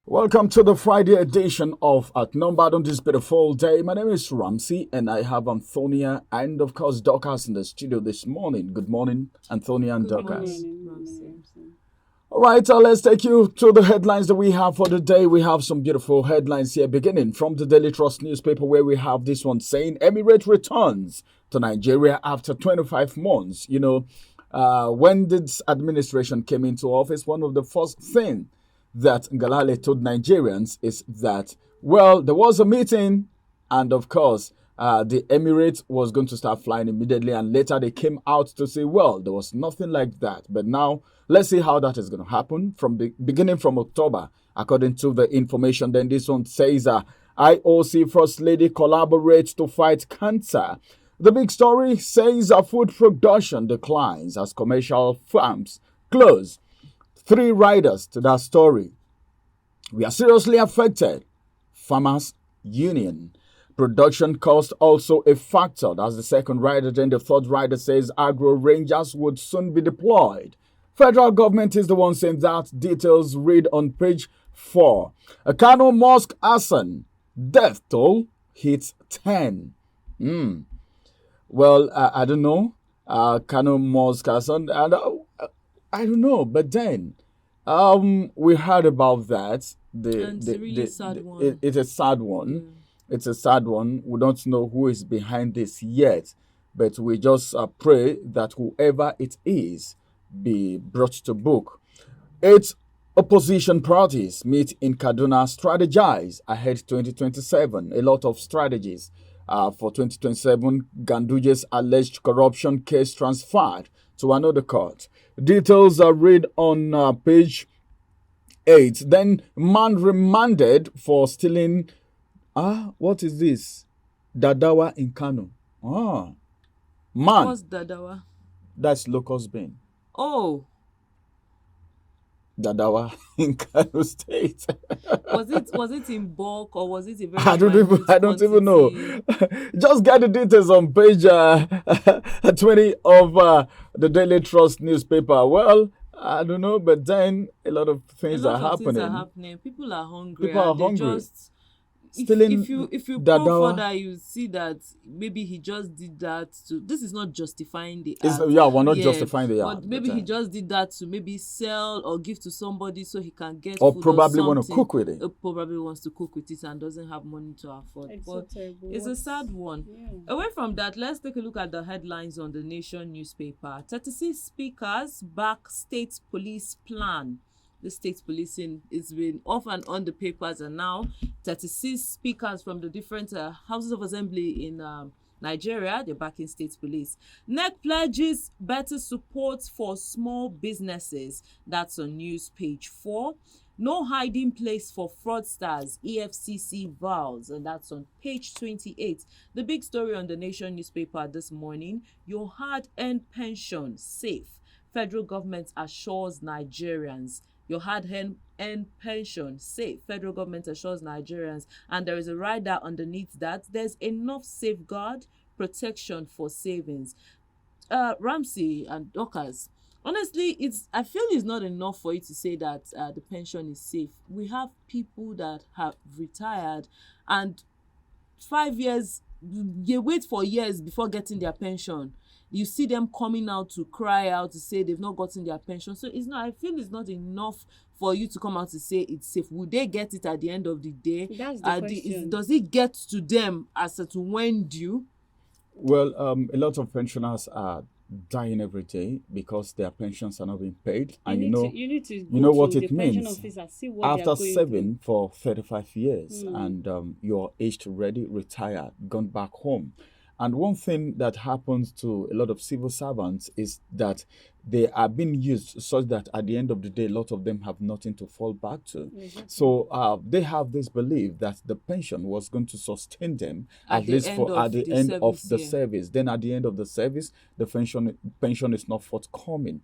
Welcome to the Friday edition of Outnumbered on this beautiful day. My name is Ramsey and I have Antonia and of course Dorcas in the studio this morning. Good morning, Antonia and Good Dorcas. morning, Ramsey. All right, let's take you to the headlines that we have for the day. We have some beautiful headlines here, beginning from the Daily Trust newspaper, where we have this one saying Emirate returns to Nigeria after 25 months. When this administration came into office, one of the first things that Galale told Nigerians is that, well, there was a meeting, and of course, the Emirates was going to start flying immediately, and later they came out to say, well, there was nothing like that. But now, let's see how that is going to happen from beginning from October, according to the information. Then this one says, IOC First Lady collaborates to fight cancer. The big story says food production declines as commercial farms close. Three riders to that story. We are seriously affected. Farmers Union. Production cost also a factor. That's the second rider. Then the third rider says agro rangers would soon be deployed. Federal government is the one saying that. Details read on page 4. A Kano Mosque arson. Death toll hits 10. Well, I don't know. Kano Mosque arson. I don't know, but then we heard about that. It's a really sad one. It's a sad one. Yeah. It's a sad one. We don't know who is behind this yet, but we just pray that whoever it is be brought to book. 8 opposition parties meet in Kaduna, strategize ahead 2027. A lot of strategies for 2027. Ganduje's alleged corruption case transferred to another court. Details are read on page 8. Then man remanded for stealing. What is this? Dadawa in Kano. Man. What's Dadawa? That's locust bean. Oh. Dadawa in Kano State. was it in bulk or was it a very I don't even know. Just get the details on page 20 of the Daily Trust newspaper. Well, I don't know, but then a lot of things are happening. People are hungry. People are hungry. If you go further, you see that maybe he just did that to. This is not justifying the act. We're not justifying the act. But maybe he just did that to maybe sell or give to somebody so he can get or food probably or want to cook with it. Probably wants to cook with it and doesn't have money to afford. It's but so terrible. it's a sad one. Yeah. Away from that, let's take a look at the headlines on the Nation newspaper. 36 speakers back state police plan. The state policing is been off and on the papers, and now 36 speakers from the different houses of assembly in Nigeria, they're backing state police. NEC pledges better support for small businesses. That's on news page 4. No hiding place for fraudsters, EFCC vows, and that's on page 28. The big story on the Nation newspaper this morning, your hard-earned pension safe. Federal government assures Nigerians. Your hard-earned pension safe. Federal government assures Nigerians. And there is a rider underneath that. There's enough safeguard protection for savings. Ramsey and Dorcas, honestly, I feel it's not enough for you to say that the pension is safe. We have people that have retired and 5 years, they wait for years before getting their pension. You see them coming out to cry out to say they've not gotten their pension. So I feel it's not enough for you to come out to say it's safe. Will they get it at the end of the day? That's the question. Does it get to them as to when due? Well, a lot of pensioners are dying every day because their pensions are not being paid. And you need to know what to it the pension means. officer, see what After they are going serving for 35 years and you're aged ready, retired, gone back home. And one thing that happens to a lot of civil servants is that they are being used such that at the end of the day, a lot of them have nothing to fall back to. Exactly. So they have this belief that the pension was going to sustain them at the end of the service. Then at the end of the service, the pension is not forthcoming.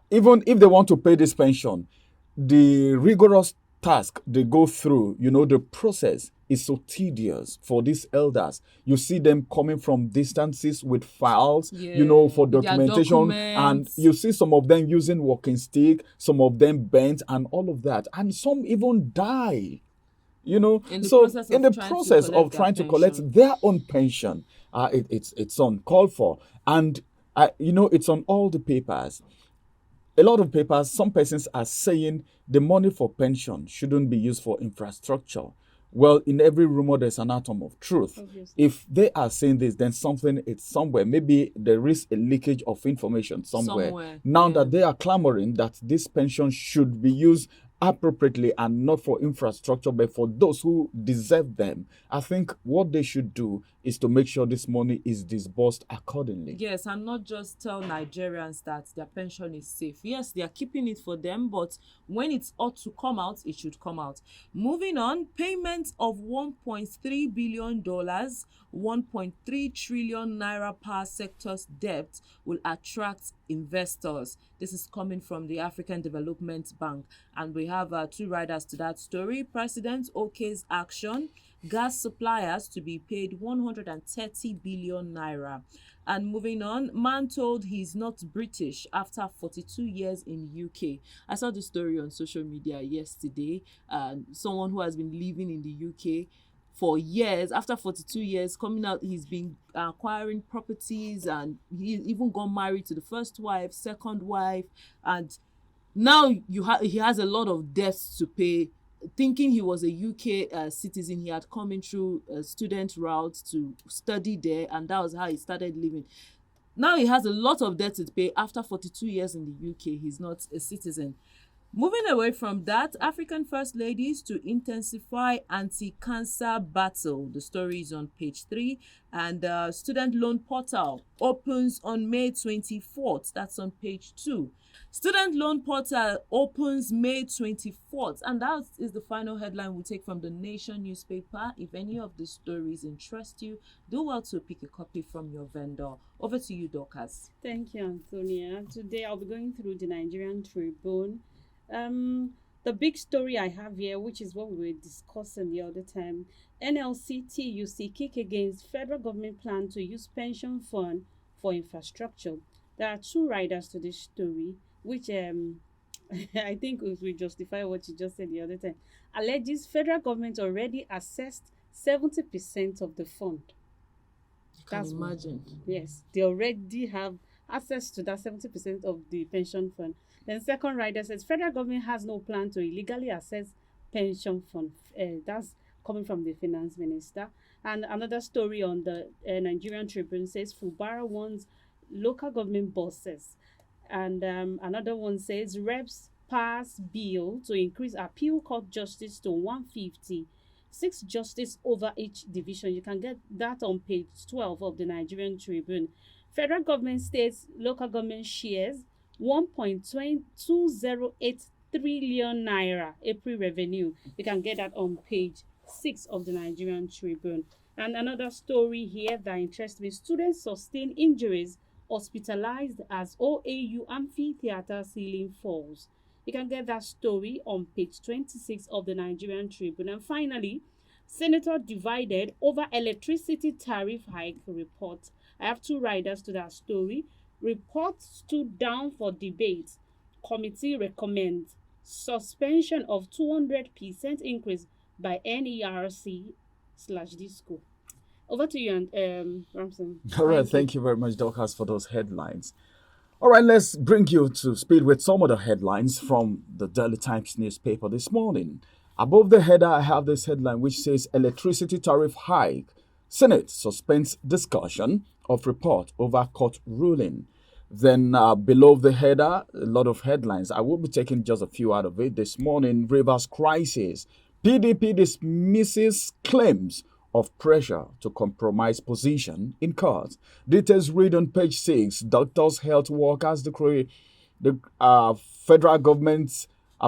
Even if they want to pay this pension, the rigorous task they go through, the process is so tedious for these elders. You see them coming from distances with files, for with their documentation, and documents. you see some of them using walking stick, some of them bent, and all of that, and some even die. In the So process in of the trying to process of collect their trying to collect pension. their own pension, it's uncalled for, and it's on all the papers. A lot of papers, some persons are saying the money for pension shouldn't be used for infrastructure. Well, in every rumor, there's an atom of truth. Obviously. If they are saying this, then something it's somewhere. Maybe there is a leakage of information somewhere. Now Yeah. that they are clamoring that this pension should be used appropriately and not for infrastructure, but for those who deserve them, I think what they should do is to make sure this money is disbursed accordingly. Yes, and not just tell Nigerians that their pension is safe. Yes, they are keeping it for them, but when it's ought to come out, it should come out. Moving on, payments of $1.3 billion, 1.3 trillion naira per sector's debt will attract investors. This is coming from the African Development Bank, and we have two riders to that story. President Oke's action, gas suppliers to be paid 130 billion naira. And moving on, man told he's not British after 42 years in UK. I saw the story on social media yesterday. Someone who has been living in the UK for years, after 42 years, coming out, he's been acquiring properties, and he even got married to the first wife, second wife, and now he has a lot of debts to pay. Thinking he was a UK citizen, he had come in through a student route to study there, and that was how he started living. Now he has a lot of debt to pay. After 42 years in the UK, he's not a citizen. Moving away from that, African First Ladies to intensify anti-cancer battle. The story is on page 3. And the student loan portal opens on May 24th. That's on page 2. Student loan portal opens May 24th. And that is the final headline we take from the Nation newspaper. If any of the stories interest you, do well to pick a copy from your vendor. Over to you, Dorcas. Thank you, Antonia. Today I'll be going through the Nigerian Tribune. The big story I have here, which is what we were discussing the other time, NLC TUC kick against federal government plan to use pension fund for infrastructure. There are two riders to this story, which I think we justify what you just said the other time. Alleges federal government already assessed 70% of the fund. You can imagine. Yes, they already have access to that 70% of the pension fund. Then second rider says federal government has no plan to illegally access pension fund. That's coming from the finance minister. And another story on the Nigerian Tribune says Fubara wants local government bosses. And another one says reps pass bill to increase appeal court justice to 150. 6 justice over each division. You can get that on page 12 of the Nigerian Tribune. Federal government states local government shares 1.208 trillion naira April revenue. You can get that on page 6 of the Nigerian Tribune. And another story here that interests me, students sustain injuries hospitalized as OAU amphitheater ceiling falls. You can get that story on page 26 of the Nigerian Tribune. And finally, Senator divided over electricity tariff hike report. I have two riders to that story. Report stood down for debate. Committee recommends suspension of 200% increase by NERC/DISCO. Over to you, and Ramson. All right, thank you very much, Dorcas, for those headlines. All right, let's bring you to speed with some of the headlines from the Daily Times newspaper this morning. Above the header, I have this headline which says electricity tariff hike. Senate suspends discussion of report over court ruling. Then below the header, a lot of headlines. I will be taking just a few out of it this morning. Rivers crisis. PDP dismisses claims of pressure to compromise position in court. Details read on page 6. Doctors, health workers decree the federal government's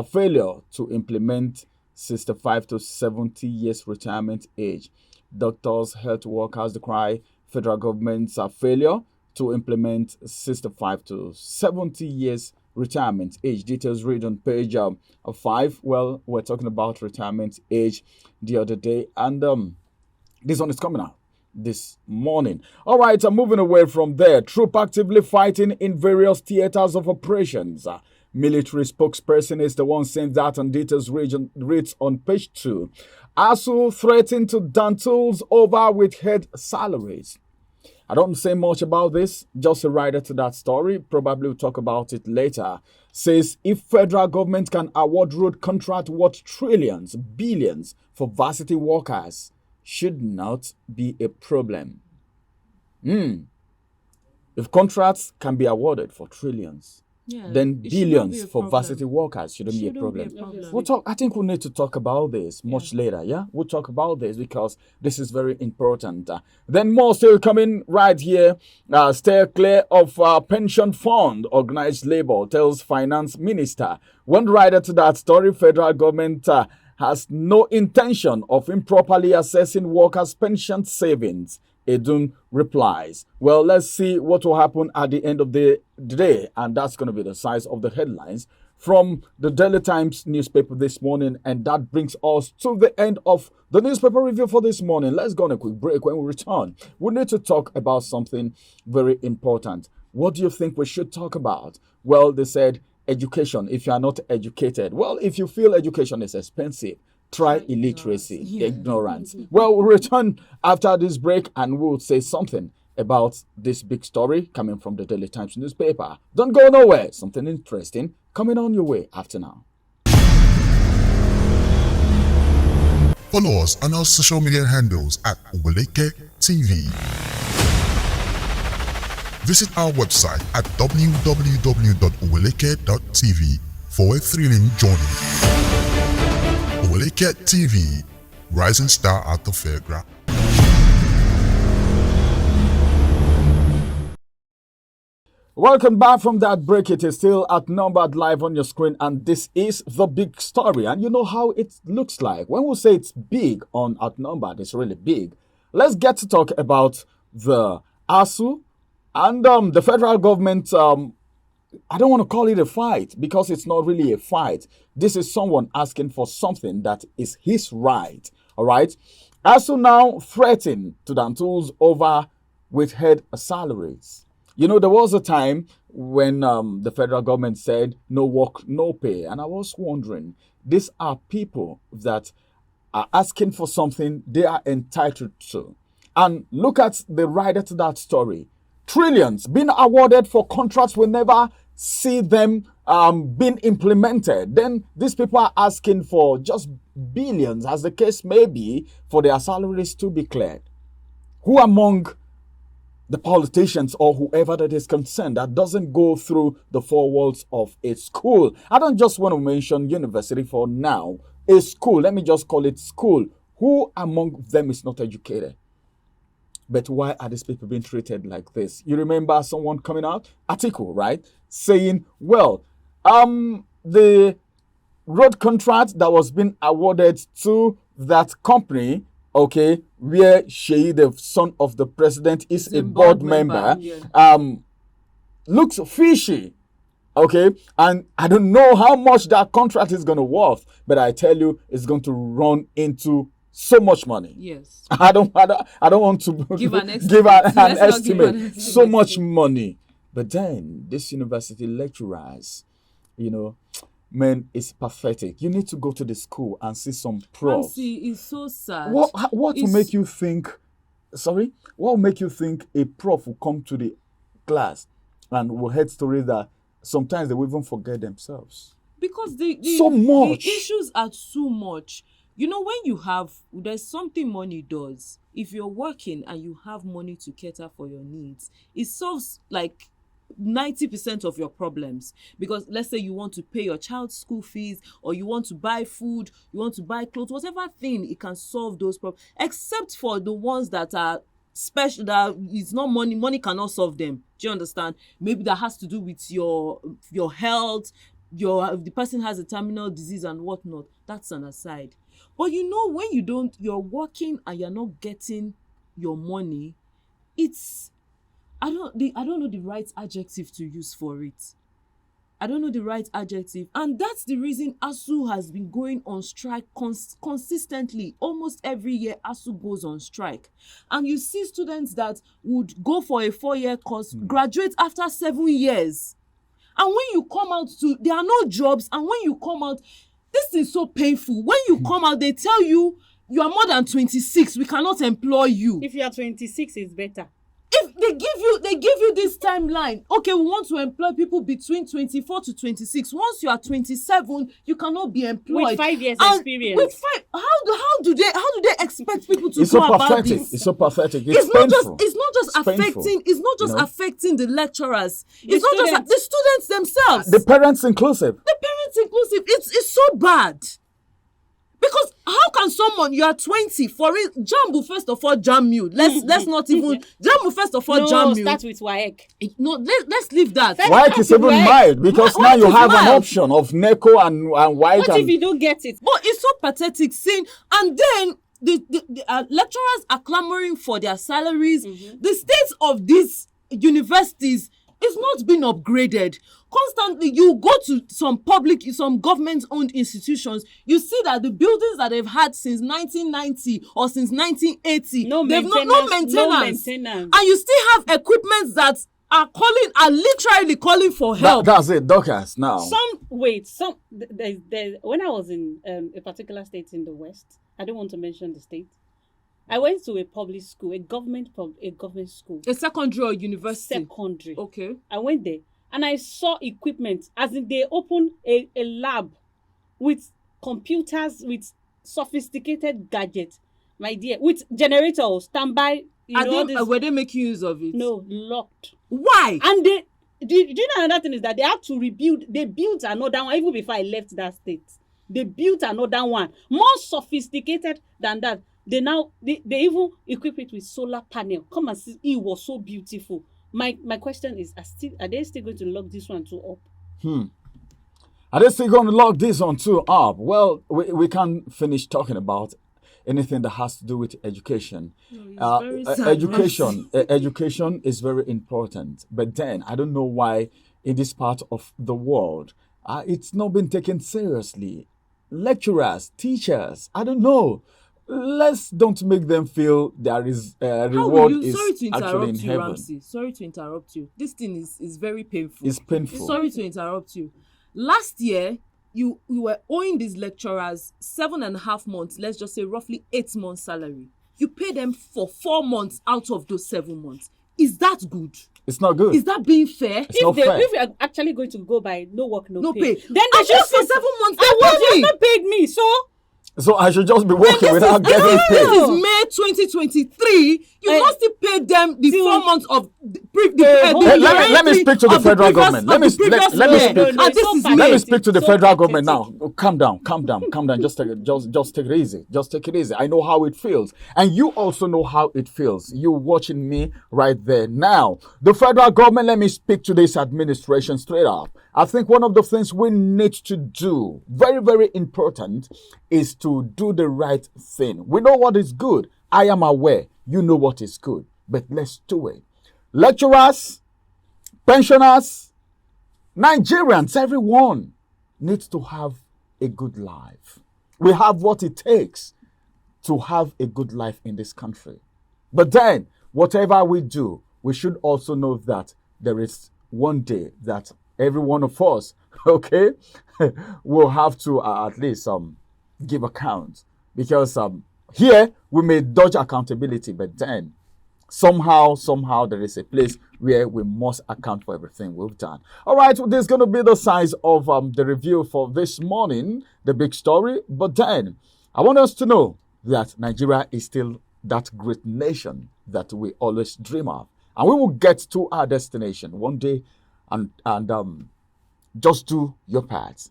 failure to implement 65 to 70 years retirement age. Doctors, health workers decry federal government's failure to implement 65 to 70 years retirement age. Details read on page 5. Well, we're talking about retirement age the other day, and this one is coming out this morning. All right, I'm moving away from there. Troop actively fighting in various theaters of operations. Military spokesperson is the one saying that, and details reads on page 2. ASUU threatened to dantools over withheld salaries. I don't say much about this, just a rider to that story. Probably we'll talk about it later. Says if federal government can award road contract worth trillions, billions for varsity workers, should not be a problem. If contracts can be awarded for trillions, then billions for varsity workers shouldn't be a problem. We'll talk. I think we need to talk about this much later. Yeah, we'll talk about this because this is very important. Then more still coming right here. Stay clear of pension fund. Organized labor tells finance minister. One rider to that story. Federal government has no intention of improperly assessing workers' pension savings. Edun replies. Well, let's see what will happen at the end of the day, and that's going to be the size of the headlines from the Daily Times newspaper this morning, and that brings us to the end of the newspaper review for this morning. Let's go on a quick break. When we return, we need to talk about something very important. What do you think we should talk about? Well, they said education. If you are not educated, well, if you feel education is expensive, try illiteracy, ignorance. Well, we'll return after this break and we'll say something about this big story coming from the Daily Times newspaper. Don't go nowhere. Something interesting coming on your way after now. Follow us on our social media handles at Oweleke TV. Visit our website at www.oweleke.tv for a thrilling journey. Oweleketv, rising star at the fairground. Welcome back from that break. It is still outnumbered live on your screen, and this is the big story. And you know how it looks like. When we say it's big on outnumbered, it's really big. Let's get to talk about the ASUU and the federal government. I don't want to call it a fight because it's not really a fight. This is someone asking for something that is his right. All right. ASUU now threatened to dantools over withheld salaries. You know, there was a time when the federal government said no work, no pay. And I was wondering, these are people that are asking for something they are entitled to. And look at the rider to that story. Trillions being awarded for contracts we never see them being implemented. Then these people are asking for just billions, as the case may be, for their salaries to be cleared. Who among the politicians or whoever that is concerned that doesn't go through the four walls of a school? I don't just want to mention university for now. A school, let me just call it school. Who among them is not educated? But why are these people being treated like this? You remember someone coming out, article, right? Saying, well, the road contract that was being awarded to that company, okay, where Sheyi, the son of the president, is a board member, looks fishy. Okay, and I don't know how much that contract is going to worth, but I tell you, it's going to run into so much money. Yes. I don't want to give an estimate. Give an estimate. So much money. But then these university lecturers, you know, man, it's pathetic. You need to go to the school and see some profs. See, it's so sad. What will make you think? Sorry, what will make you think a prof will come to the class and will head stories that sometimes they will even forget themselves? Because so much. The issues are too much. You know, when there's something money does. If you're working and you have money to cater for your needs, it solves like 90% of your problems. Because let's say you want to pay your child's school fees, or you want to buy food, you want to buy clothes, whatever thing, it can solve those problems. Except for the ones that are special, that it's not money cannot solve them. Do you understand? Maybe that has to do with your health, the person has a terminal disease and whatnot. That's an aside. But you know, when you're working and you're not getting your money, I don't know the right adjective to use for it. I don't know the right adjective. And that's the reason ASUU has been going on strike consistently. Almost every year, ASUU goes on strike. And you see students that would go for a 4-year course, graduate after 7 years. And when you come out there are no jobs. And when you come out, this is so painful. When you come out, they tell you, you are more than 26. We cannot employ you. If you are 26, it's better. If they give you this timeline, okay, we want to employ people between 24 to 26. Once you are 27, you cannot be employed. With 5 years And experience. With how do they expect people to It's go so about pathetic. this? It's so pathetic. It's not painful. just affecting the lecturers. It's not students. just the students themselves. The parents inclusive. The parents inclusive. It's so bad. Because how can someone, you are 20, for it, Jambu first of all, jam you. Let's not even, Jambu first of all, No, jam you. start with WAEC. No, let's leave that. Why is even Why- mild? Because why now you is have an mild? option of NECO and white. What if you don't get it? But it's so pathetic seeing, and then the lecturers are clamoring for their salaries. The state of these universities is not being upgraded. Constantly, you go to some government-owned institutions, you see that the buildings that they've had since 1990 or since 1980, No they've maintenance, no no maintenance. maintenance. And you still have equipment that are literally calling for help. That's it, Dorcas. Now, When I was in a particular state in the West, I don't want to mention the state, I went to a public school, a government school. A secondary or university? Secondary. Okay. I went there and I saw equipment, as in they opened a lab with computers, with sophisticated gadgets, my dear, with generators, standby. Were they making use of it? No, locked. Why? And do you know another thing is that they had to rebuild, they built another one even before I left that state. They built another one, more sophisticated than that. They even equip it with solar panel. Come and see, it was so beautiful. My question is, are they still going to lock this one too up? are they still going to lock this on too up? Well, we can't finish talking about anything that has to do with education. very sad, Education is very important. But then, I don't know why in this part of the world, it's not been taken seriously. Lecturers, teachers, I don't know. Let's don't make them feel there is reward is Sorry to actually interrupt in you, heaven. Ramsey. Sorry to interrupt you. This thing is very painful. It's painful. Sorry to interrupt you. Last year, you were owing these lecturers 7.5 months, let's just say roughly 8 months salary. You pay them for 4 months out of those 7 months. Is that good? It's not good. Is that being fair? It's not fair. If we are actually going to go by no work, no pay. then they And should just for say 7 months, they they have me. not paid me, So I should just be working without getting This paid. is May 2023. You must still pay them the 4 months of Let me speak to the federal government. Let me speak. And this is Let May. me speak to the So federal government now. pathetic. Calm down. Just take it easy. Just take it easy. I know how it feels, and you also know how it feels. You watching me right there now. The federal government. Let me speak to this administration straight up. I think one of the things we need to do, very, very important, is to do the right thing. We know what is good. I am aware. You know what is good. But let's do it. Lecturers, pensioners, Nigerians, everyone needs to have a good life. We have what it takes to have a good life in this country. But then, whatever we do, we should also know that there is one day that every one of us, okay, will have to at least give account. Because here, we may dodge accountability, but then somehow there is a place where we must account for everything we've done. All right, well, this is going to be the size of the review for this morning, the big story. But then I want us to know that Nigeria is still that great nation that we always dream of. And we will get to our destination one day, and just do your part.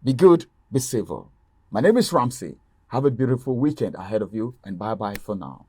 Be good, be civil. My name is Ramsey. Have a beautiful weekend ahead of you, and bye-bye for now.